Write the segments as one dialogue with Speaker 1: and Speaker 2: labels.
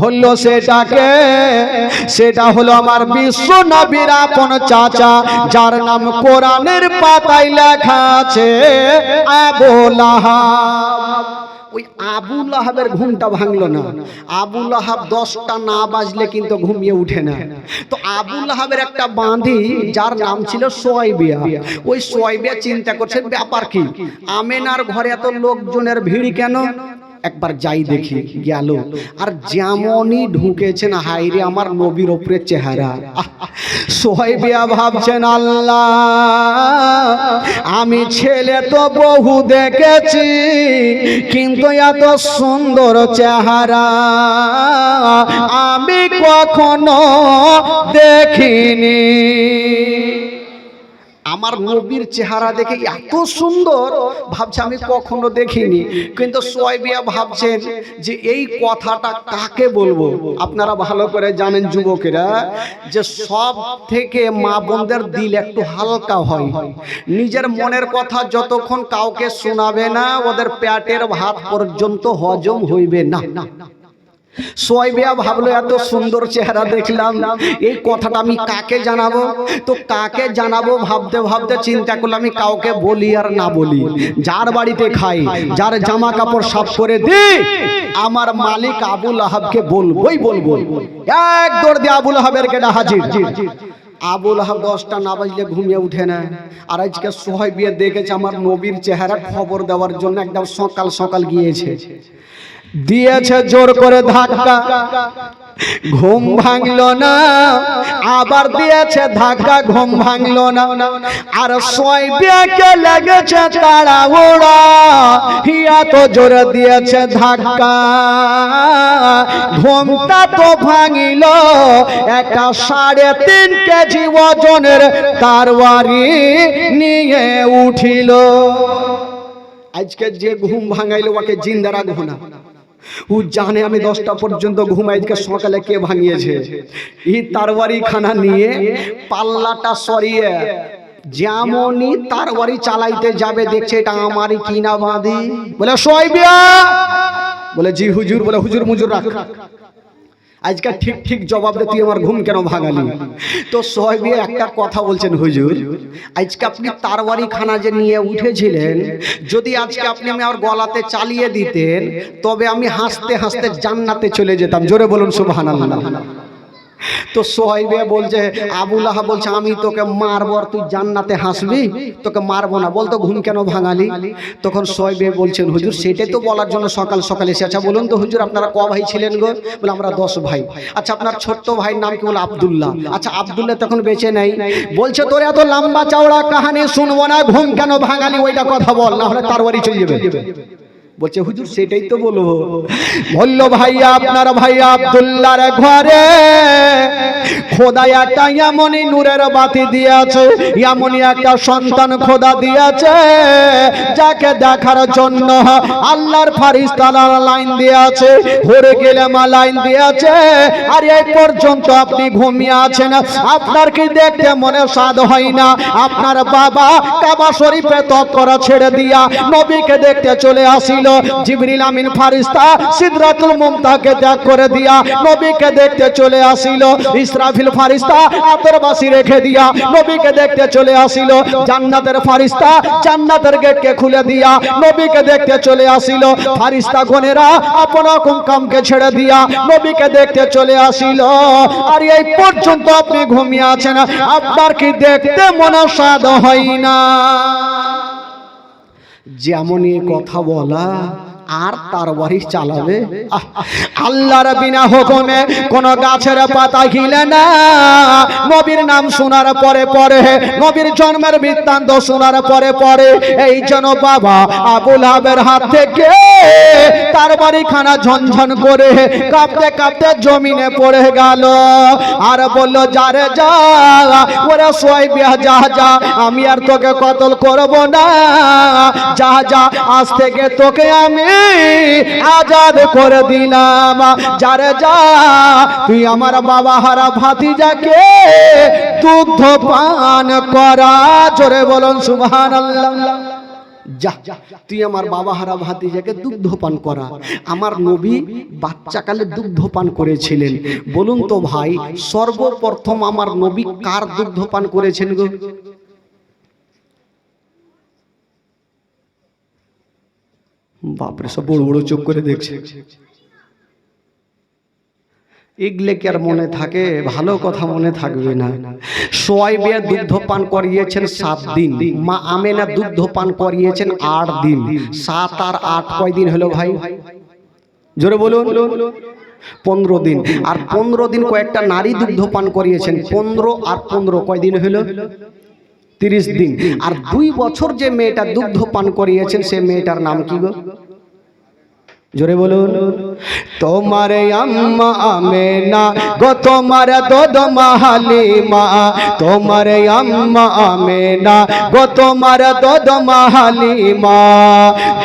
Speaker 1: হলো সেটাকে, সেটা হলো আমার বিশ্ব নবীর আপন চাচা, যার নাম কোরআনের পাতায় লেখা আছে আবু লাহাব। ওই আবু লাহাবের ঘুমটা ভাঙলো না। আবু লাহাব 10টা না বাজলে কিন্তু ঘুমিয়ে উঠে না। তো আবু লাহাবের একটা বাঁধি যার নাম ছিল সোয়াইবিয়া, ওই সোয়াইবিয়া চিন্তা করছে ব্যাপার কি, আমেনার ঘরে এত লোকজনের ভিড় কেন, একবার যাই দেখি। গেল, আর যেমনই ঢুকেছেন, হাইরে আমার নবীর ওপরে চেহারা। সোহাইবিয়া ভাবছেন আল্লাহ, আমি ছেলে তো বহু দেখেছি, কিন্তু এত সুন্দর চেহারা আমি কখনো দেখিনি। আমার নবীর চেহারা দেখে এত সুন্দর, ভাবছে আমি কখনো দেখিনি। কিন্তু সোয়াইবিয়া ভাবছেন যে এই কথাটা কাকে বলবো। আপনারা ভালো করে জানেন যুবকেরা, যে সব থেকে মা বোনদের দিল একটু হালকা হয়। নিজের মনের কথা যতক্ষণ কাউকে শোনাবে না, ওদের পেটের ভাত পর্যন্ত হজম হইবে না। সোয়াইবিয়া ভাবলো এত সুন্দর চেহারা দেখলাম, এই কথাটা আমি কাকে জানাবো। তো কাকে জানাবো ভাবতে ভাবতে চিন্তা করলাম আমি কাউকে বলি আর না বলি। যার বাড়িতে খাই, যার জামা কাপড় সাফ করে দিই, আমার মালিক আবু লাহাবকে বলবোই বলবো। এক দৌড় দিয়ে আবু লাহাবের কেডা হাজির। আবু লাহাব 10টা না বাজলে ঘুমিয়ে উঠে না। আর আজকে সোহাইবিয়া দেখেছে আমার নবীর চেহারা, খবর দেওয়ার জন্য একদম সকাল সকাল গিয়েছে, দিয়েছে জোর করে ধাক্কা, ঘুম ভাঙলো না। আবার দিয়েছে ধাক্কা, ঘুম ভাঙলো না। আর সোয়াইবিয়াকে লেগেছে তাড়াহুড়া, এত জোরে দিয়েছে ধাক্কা, ঘুমটা তো ভাঙিল। একটা 3.5 কেজি ওজনের তরবারি নিয়ে উঠিল। আজকে যে ঘুম ভাঙাইলো ওকে জিন্দা রাখবো না। ও জানে আমি 10টা পর্যন্ত ঘুমাই, আজকে সকালে কে ভাঙিয়েছে। এই তরবারি খানা নিয়ে পাল্লাটা সরিয়ে যেমনই তরবারি চালাইতে যাবে, দেখছে এটা আমারই কিনা বাঁধি। বলে সোয়াইবিয়া, বলে জি হুজুর। বলে হুজুর মুজুর রাখ, আজকে ঠিক ঠিক জবাব দে, তুই আমার ঘুম কেন ভাঙালি। তো সোহাইবিয়া একটা কথা বলছেন, হুজুর আজকে আপনি তরবারি খানা যে নিয়ে উঠেছিলেন, যদি আজকে আপনি আমার গলাতে চালিয়ে দিতেন, তবে আমি হাসতে হাসতে জান্নাতে চলে যেতাম। জোরে বলুন সুবহানাল্লাহ। তো সোহাইবিয়া বলছে, আবু লাহাব বলছে আমি তোকে মারবো আর তুই জান্নাতে হাসবি, তোকে মারবো না, বলতো ঘুম কেন ভাঙালি। তখন সোহাইবিয়া বলছেন, হুজুর সেটাই তো বলার জন্য সকাল সকাল এসে। আচ্ছা বলুন তো হুজুর আপনারা ক ভাই ছিলেন গো। বলে আমরা 10 ভাই। আচ্ছা আপনার ছোট্ট ভাইয়ের নাম কি? বলে আব্দুল্লাহ। আচ্ছা আব্দুল্লাহ তখন বেঁচে নাই। বলছে তোর এত লম্বা চওড়া কাহিনী শুনবো না, ঘুম কেন ভাঙালি ওইটা কথা বল, না হলে তরবারি চলে যাবে। বলছে হুজুর সেটাই তো বলবো। বলল ভাইয়া আপনার ভাইয়া আব্দুল্লাহর ঘরে খোদা একটা এমনই নূরের বাতি দিয়েছে, এমনই একটা সন্তান খোদা দিয়েছে, যাকে দেখার জন্য আল্লাহর ফারিস্তারা লাইন দিয়েছে, ঘুরে গেলে মা লাইন দিয়েছে। আর এই পর্যন্ত আপনি ঘুমিয়ে আছেন, আপনার কি দেখতে মনে স্বাদ হয় না? আপনার বাবা কাবা শরীফে তপ করা ছেড়ে দিয়া নবীকে দেখতে চলে আসিল। জিবরিল আমিন ফারিস্তা সিদরাতুল মুনতাহাকে ত্যাগ করে দিয়া নবীকে দেখতে চলে আসিল। ইসরাফিল ফারিস্তা আতরবাসী রেখে দিয়া নবীকে দেখতে চলে আসিল। জান্নাতের ফারিস্তা জান্নাতের গেটকে খুলে দিয়া নবীকে দেখতে চলে আসিল। ফারিস্তা গণেরা আপন আপন কামকে ছেড়ে দিয়া নবীকে দেখতে চলে আসিল। আর এই পর্যন্ত আপনি ঘুমিয়ে আছেন, আপনার কি দেখতে মনে স্বাদ হয় না? যেমনই কথা বলা আর তরবারি চালাবে। আল্লাহর বিনা হুকুমে কোন গাছের পাতা হিলে না। নবীর নাম শোনার পরে পরে, নবীর জন্মের বৃত্তান্ত শোনার পরে পরে, এই যেন বাবা আবু লাহাবের হাত থেকে তরবারি খানা ঝনঝন করে কাঁপতে কাঁপতে জমিনে পড়ে গেল। আর বলল যারে যা, ওরে সোয়াইবিয়া যা যা, আমি আর তোকে কতল করব না, যা যা আজ থেকে তোকে আমি আজাদ করে দিলাম। যারে যা, তুই আমার বাবা হারা ভাতিজাকে দুগ্ধ পান করা। জোরে বলুন সুবহানাল্লাহ। যা তুই আমার বাবা হারা ভাতিজাকে দুগ্ধ পান করা। আমার নবী বাচ্চাকালে দুগ্ধ পান করেছিলেন। বলুন তো ভাই, সর্বপ্রথম আমার নবী কার দুগ্ধ পান করেছেন গো? বাপরে, সব বড় বড় চোখ করে দেখছে। এগুলো কি আর মনে থাকে? ভালো কথা মনে থাকবে না। সোয়াইবের দুগ্ধ পান করিয়েছেন 7 দিন, মা আমেনা দুগ্ধ পান করিয়েছেন 8 দিন। 7 আর 8 কয় দিন হলো ভাই? জোরে বলুন। 15 দিন। আর 15 দিন কয়েকটা নারী দুগ্ধ পান করিয়েছেন। 15 আর 15 কয় দিন হলো? 30 দিন। আর 2 বছর যে মেয়েটা দুগ্ধ পান করিয়েছেন সে মেয়েটার নাম কি গো? জোরে বলুন। তোমার আম্মা আমেনা গো, তোমার দুধ মা হালিমা। তোমার আম্মা আমেনা গো, তোমার দুধ মা হালিমা।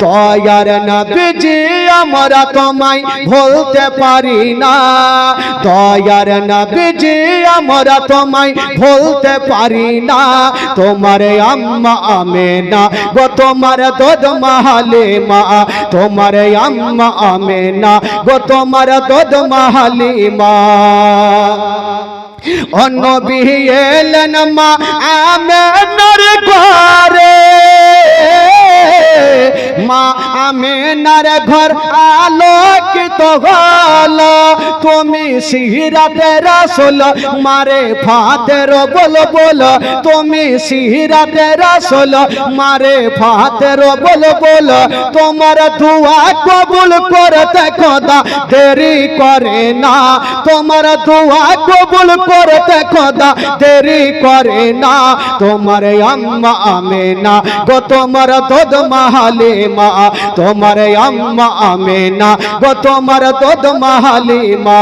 Speaker 1: দয়ার নবীজি আমরা তোমায় ভুলতে পারি না। দয়ার নবীজি আমরা তোমায় ভুলতে পারি না। তোমার আম্মা আমেনা গো, তোমার দুধ মা হালিমা। তোমার আম্মা আমেনা গো, তোমার দুধ মা হালিমা। ও নবী এলেন মা আমেনার ঘরে, মা আমেনার ঘর আলোকিত হলো। তুমি সিরাতে রাসূল মারে ফাতের বল বল। তুমি সিরাতে রাসূল মারে ফাতের বল বল। তোমার দোয়া কবুল করতে খোদা দেরি করে না। তোমার দোয়া কবুল করতে খোদা দেরি করে না। তোমার আম্মা আমেনা গো, তোমার দুধ মা হালিমা। তোমার আম্মা আমেনা গো, তোমার দুধ মা হালিমা।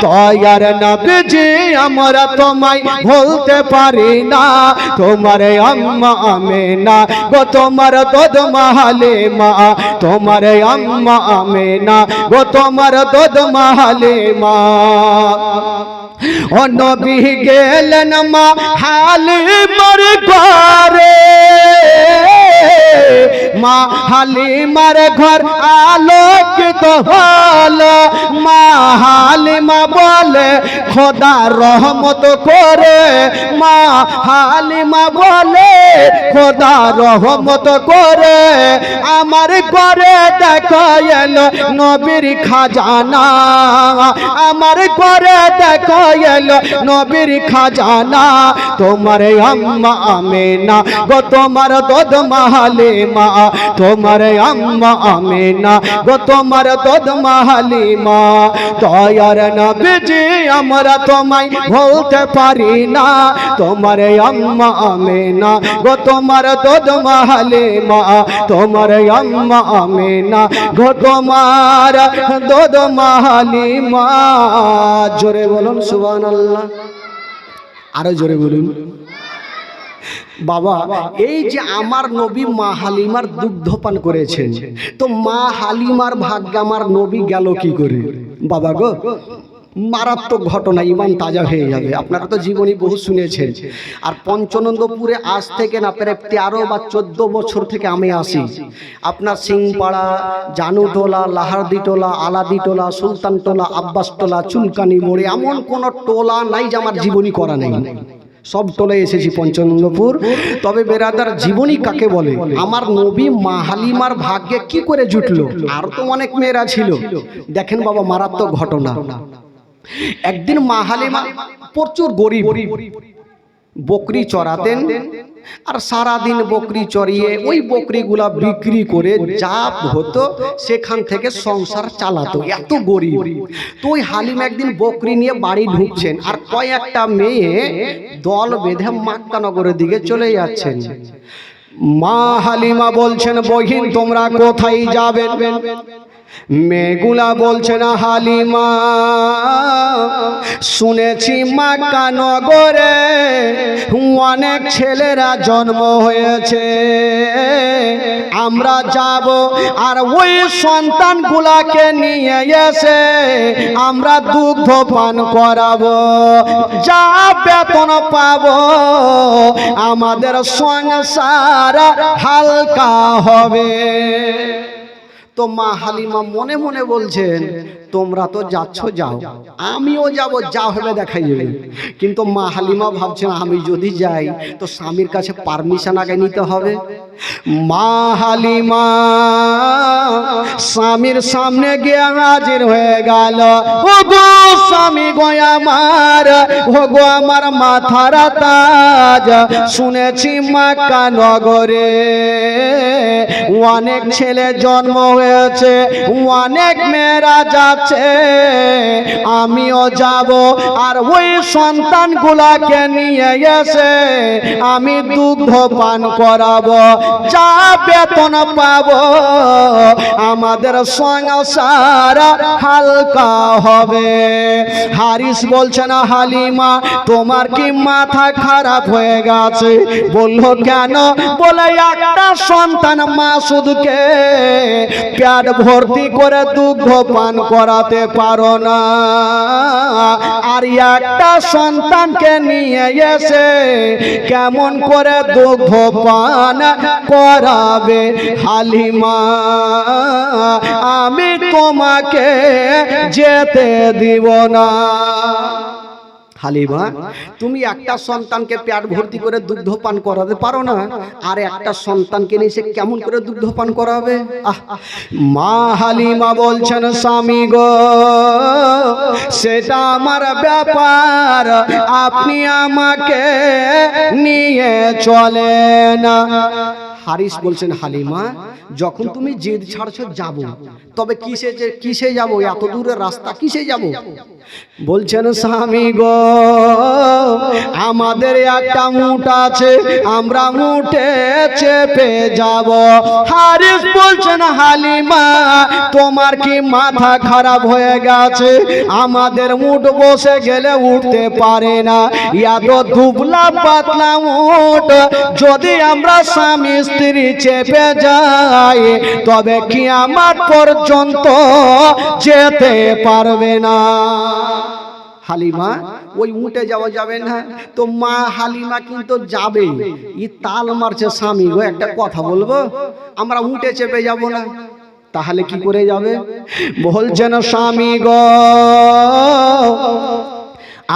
Speaker 1: দয়ার নবীজি আমরা তোমায় ভুলতে পারি না। তোমার আম্মা আমেনা গো, তোমার দুধ মা হালিমা। তোমার আম্মা আমেনা গো, তোমার দুধ মা হালিমা। ও নবী গেলেন মা হালিমার ঘরে, মা হালিমার ঘর আলোকিত হলো। মা হালিমা বলে খোদা রহমত করে। মা হালিমা বলে খোদা রহমত করে। আমার ঘরে দেখো এলো নবীর খাজানা। আমার ঘরে দেখো এলো নবীর খাজানা। তোমার আম্মা আমেনা গো, তোমার দুধ মা হালিমা। তোমার আম্মা আমেনা গো, তোমার দুধ মা হালিমা। দয়ার নবীজি আমরা তোমায় ভুলতে পারি না। তোমার আম্মা আমেনা গো, তোমার দুধ মা হালিমা। তোমার আম্মা আমেনা গো, তোমার দুধ মা হালিমা। জোরে বলুন সুবহানাল্লাহ। আরো জোরে বলুন। বাবা, এই যে আমার নবী মা হালিমার দুগ্ধ পান করেছেন, তো মা হালিমার ভাগ্যে আমার নবী গেল কি করে? বাবা গো, মারাত্মক ঘটনা, ইমান তাজা হয়ে যাবে। আপনারা তো জীবনী বহু শুনেছেন। আর পঞ্চনন্দপুরে আজ থেকে না প্রায় 13 বা 14 বছর থেকে আমি আসি। আপনার সিংপাড়া, জানুটোলা, লাহারদিটোলা, আলাদিটোলা, সুলতানটোলা, আব্বাসটোলা, চুলকানি মোড়ে এমন কোন টোলা নাই যে আমার জীবনী করা নেই। সব টোলে এসেছি পঞ্চনন্দপুর। তবে বেরাদার, জীবনী কাকে বলে? আমার নবী মা হালিমার ভাগ্যে কি করে জুটলো? আর তো অনেক মেয়েরা ছিল। দেখেন বাবা, মারাত্মক ঘটনা। একদিন মা হালিমা প্রচুর গরিব, বকরি চড়াতেন। আর সারাদিন বকরি চড়িয়ে ওই বকরিগুলা বিক্রি করে যা হতো সেখান থেকে সংসার চালাতো। এত গরিব। তো ওই হালিমা একদিন বকরি নিয়ে বাড়ি ঢুকছেন, আর কয়েকটা মেয়ে দল বেঁধে মক্কা নগরের দিকে চলে যাচ্ছেন। মা হালিমা বলছেন, বহিন তোমরা কোথায় যাবেন? মেয়েগুলা বলছে না হালিমা, শুনেছি মক্কা নগরে অনেক ছেলেরা জন্ম হয়েছে, আমরা যাব আর ওই সন্তানগুলাকে নিয়ে এসে আমরা দুগ্ধ পান করাবো, যা বেতন পাবো আমাদের সংসার হালকা হবে। তো মা হালিমা মনে মনে বলছেন, তোমরা তো যাচ্ছ যাও, আমিও যাব, যা হবে দেখাই যাবে। কিন্তু মা হালিমা ভাবছেন, আমি যদি যাই তো স্বামীর কাছে পারমিশন আগে নিতে হবে। মা হালিমা স্বামীর সামনে গিয়ে হাজির হয়ে গেল। ও গো স্বামী গো আমার, ও গো আমার মাথার তাজ, শুনেছি মক্কা নগরে অনেক ছেলে জন্ম হয়েছে, অনেক মেয়েরা যাচ্ছে, আমিও যাব আর ওই সন্তানগুলাকে নিয়ে এসে আমি দুগ্ধ পান করাবো, যা বেতন পাবো আমাদের সংসার হালকা হবে। হারিস বলছেন, হালিমা তোমার কি মাথা খারাপ হয়ে গেছে? বলল কেন? বলে একটা সন্তান মাসুদকে পেট ভর্তি করে দুগ্ধ পান করাতে পারো না, আর একটা সন্তানকে নিয়ে এসে কেমন করে দুগ্ধ পান করাবে? হালিমা আমি তোমাকে যেতে দিব না। হালিমা তুমি একটা সন্তানকে পেট ভর্তি করে দুগ্ধ পান করাতে পারো না, আর একটা সন্তানকে নিয়ে সে কেমন করে দুগ্ধ পান করাবে? মা হালিমা বলছেন, স্বামী গো সেটা আমার ব্যাপার, আপনি আমাকে নিয়ে চলেন। হারিস বলছেন, হালিমা যখন তুমি জিদ ছাড়ছো যাব, তবে কিসে যাব? এত দূরের রাস্তা কিসে যাব? বলছেন, স্বামী গো আমাদের একটা উট আছে, আমরা উটে চেপে যাব। হারিস বলছেন, হালিমা তোমার কি মাথা খারাপ হয়ে গেছে? আমাদের উট বসে গেলে উঠতে পারে না, এত দুবলা পাতলা উট যদি আমরা স্বামী স্ত্রী চেপে যাই তবে কিয়ামত পর্যন্ত যেতে পারবে না। হালিমা ওই উঠে যাওয়া যাবে না। তো মা হালিমা কিন্তু যাবে, ই তাল মারছে, স্বামী গো একটা কথা বলবো, আমরা উঠে চেপে যাব না। তাহলে কি করে যাবে? বলছেন, স্বামী গো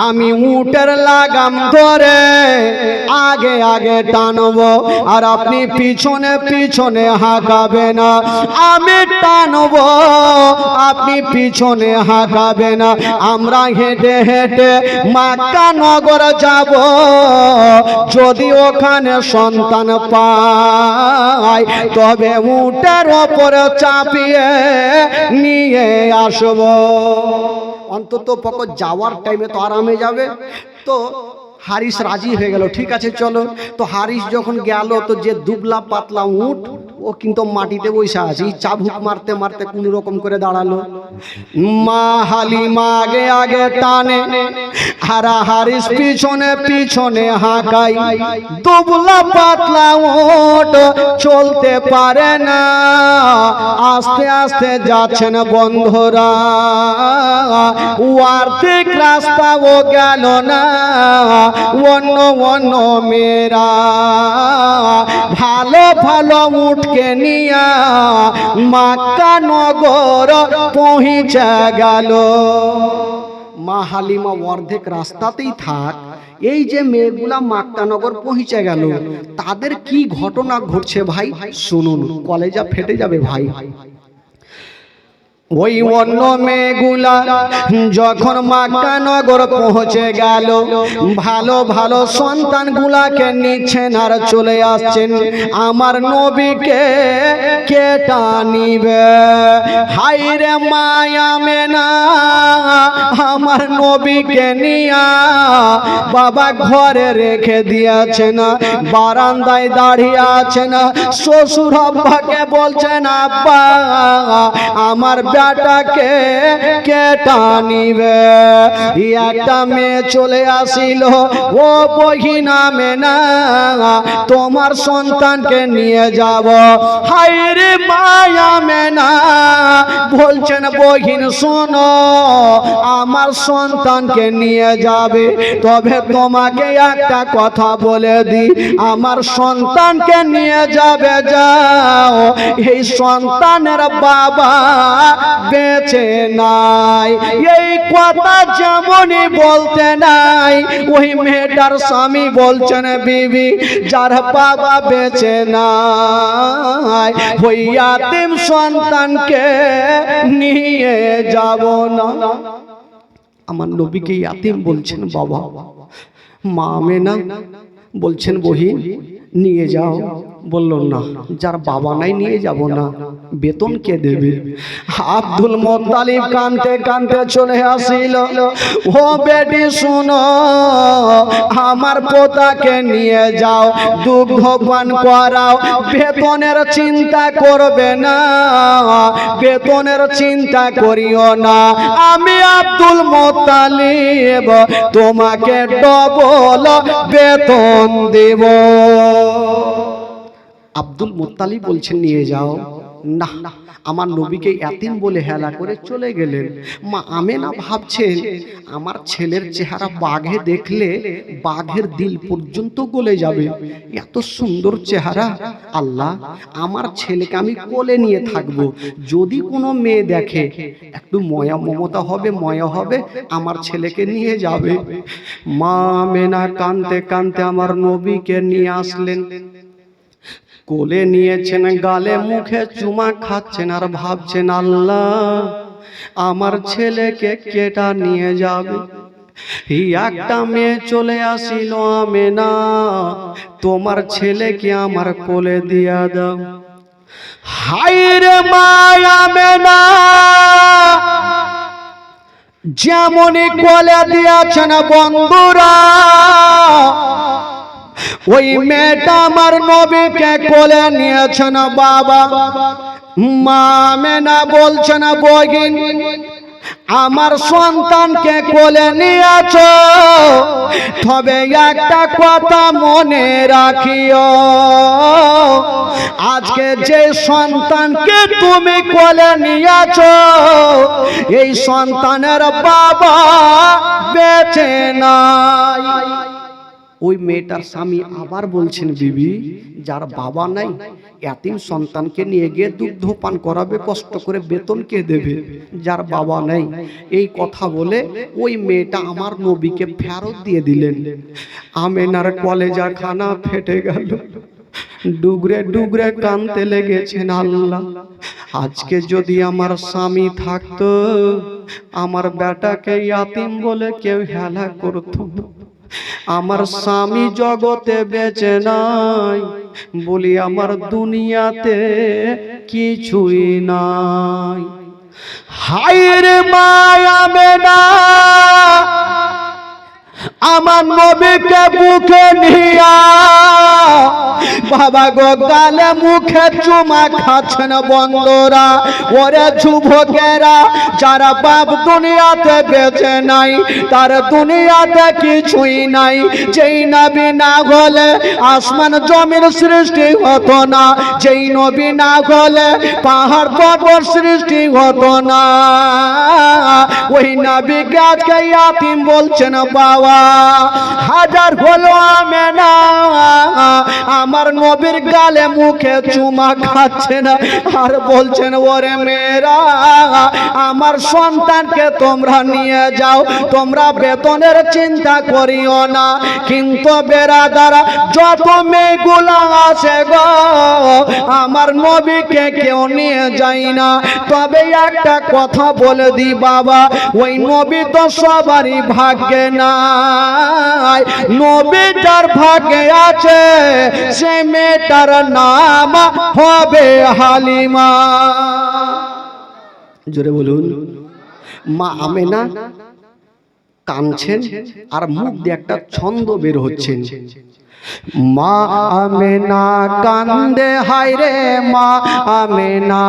Speaker 1: আমি উটের লাগাম ধরে আগে আগে টানবো, আর আপনি পিছনে পিছনে হাঁকাবেন। আমি টানবো, আপনি পিছনে হাঁকাবেন। আমরা হেঁটে হেঁটে মক্কা নগর যাব, যদি ওখানে সন্তান পাই তবে উটের ওপরে চাপিয়ে নিয়ে আসবো। অন্তত পক্ষে যাওয়ার টাইমে তো আরামে যাবে। তো হারিস রাজি হয়ে গেল, ঠিক আছে চলো। তো হারিস যখন গেল, তো যে দুবলা পাতলা উট ও কিন্তু মাটিতে বসে আছে, চাবুক মারতে মারতে কোন রকম করে দাঁড়ালো। মা হালিমা আগে আগে টানে, হারা হারিস পিছনে পিছনে হাঁকাই। দুবলা পাতলা উট চলতে পারে না, আস্তে আস্তে যাচ্ছেন বন্ধুরা, অর্ধেক রাস্তা ও গেল না। অন্য অন্য মেয়েরা ভালো ভালো উটকে নিয়া মক্কা নগর পৌঁছে গেল। মা হালিমা অর্ধেক রাস্তাতেই থাক, এই যে মেয়েগুলা মক্কা নগর পৌঁছে গেল, তাদের কি ঘটনা ঘটছে ভাই শুনুন, কলেজা ফেটে যাবে ভাই। ওই অন্য মেয়েগুলা যখন মক্কা নগর পৌঁছে গেল, ভালো ভালো সন্তানগুলাকে নিচ্ছেন আর চলে আসছেন। আমার নবীকে কেটা নিবে, হাইরে মায়া মেনা আমার নবীকে নিয়া বাবা ঘরে রেখে দিয়েছে না, বারান্দায় দাঁড়িয়ে আছে না। শ্বশুর আব্বাকে বলছেন, আব্বা আমার বেটাকে কেটা নিবে। একটা মেয়ে চলে আসিল, ও বহিন আমেনা তোমার সন্তানকে নিয়ে যাব। হায়রে মায়া আমেনা বলছেন, বহিন শোনো, আমার সন্তানকে নিয়ে যাবে, তবে তোমাকে একটা কথা বলে দি, আমার সন্তানকে নিয়ে যাবে যাও, এই সন্তানের বাবা বেঁচে নাই। এই কথা যেমনই বলতে নাই, ওই মেয়েটার স্বামী বলছেন, বিবি যার বাবা বেঁচে নাই ওই ইয়াতিম সন্তানকে নিয়ে যাব না। আমার নবীকে ইয়াতিম বলছেন বাবা। মা আমেনা বলছেন, বহিন নিয়ে যাও। বলল না, যার বাবা নাই নিয়ে যাব না, বেতন কে দেবে? আব্দুল মুত্তালিব কাঁদতে কাঁদতে চলে আসিল, ও বেটি শুনো, আমার পোতাকে নিয়ে যাও, দুগ্ধ পান করাও, বেতনের চিন্তা করবে না, বেতনের চিন্তা করিও না, আমি আব্দুল মুত্তালিব তোমাকে ডবল বেতন দেব। আব্দুল মুত্তালিব বলছেন, নিয়ে যাও। না, আমার নবীকে ইয়াতিম বলে হেলা করে চলে গেলেন। মা আমেনা ভাবছেন, আমার ছেলের চেহারা বাঘে দেখলে বাঘের দিল পর্যন্ত গলে যাবে, এত সুন্দর চেহারা। আল্লাহ, আমার ছেলেকে আমি কোলে নিয়ে থাকবো, যদি কোনো মেয়ে দেখে একটু ময়া মমতা হবে, ময়া হবে, আমার ছেলেকে নিয়ে যাবে। মা আমেনা কাঁদতে কাঁদতে আমার নবীকে নিয়ে আসলেন, কোলে নিয়েছেন, গালে মুখে চুমা খাচ্ছেন আর ভাবছেন, আল্লাহ আমার ছেলেকে কেটা নিয়ে যাবে। একটা মেয়ে চলে আসিল, আমেনা তোমার ছেলেকে আমার কোলে দিয়া দাও। হায়রে মা আমেনা যেমনই কোলে দিয়েছেন বন্ধুরা, ওই মেয়েটা আমার নবীকে কোলে নিয়েছেন বাবা। মা আমেনা বলছেন, বহিন আমার সন্তানকে কোলে নিয়েছ, তবে একটা কথা মনে রাখিও, আজকে যে সন্তানকে তুমি কোলে নিয়েছ, এই সন্তানের বাবা বেঁচে নাই। ওই মেয়েটার স্বামী আবার বলছেন, বিবি যার বাবা নাই ইয়াতিম সন্তানকে নিয়ে গিয়ে দুগ্ধ পান করাবে, কষ্ট করে বেতন কে দেবে? যার বাবা নাই। এই কথা বলে ওই মেয়েটা আমার নবীকে ফেরত দিয়ে দিলেন। আমেনার কলেজা খানা ফেটে গেল, ডুগরে ডুগরে কাঁদতে লেগেছেন, আল্লাহ আজকে যদি আমার স্বামী থাকতো, আমার বেটাকে ইয়াতিম বলে কেউ হেলা করতো না। আমার স্বামী জগতে বেঁচে নাই বলি আমার দুনিয়াতে কিছুই নাই। হায়রে মা আমেনা আমার নবীকে বুকে নিয়া বাবা গো গালে মুখে চুমা খাচ্ছেন বন্ধুরা। ওরে যুবকেরা, যারা বাপ দুনিয়াতে বেঁচে নাই, তার দুনিয়াতে কিছুই নাই। যেই নবী না হলে আসমান জমির সৃষ্টি হতো না, যেই নবী না হলে পাহাড় পর্বত সৃষ্টি হতো না। ওই নবীকে আজকে ইয়াতিম বলছেন বাবা। হাজার হলো আমেনা আমার নবীর গালে মুখে চুমা খাচ্ছেন আর বলছেন, ওরে মেয়েরা আমার সন্তানকে তোমরা নিয়ে যাও, তোমরা বেতনের চিন্তা করিও না। কিন্তু বেরাদারা যত মেয়েগুলা আছে গো, আমার নবীকে কেউ নিয়ে যায় না। তবে একটা কথা বলে দি বাবা, ওই নবী তো সবারই ভাগ্যে নাই। নবীটার ভাগ্যে আছে, সে মেয়েটার নাম হবে হালিমা। জোরে বলুন। মা আমেনা টানছেন আর মুখ দিয়ে একটা ছন্দ বের হচ্ছেন। মা আমেনা কান্দে হায় রে, মা আমেনা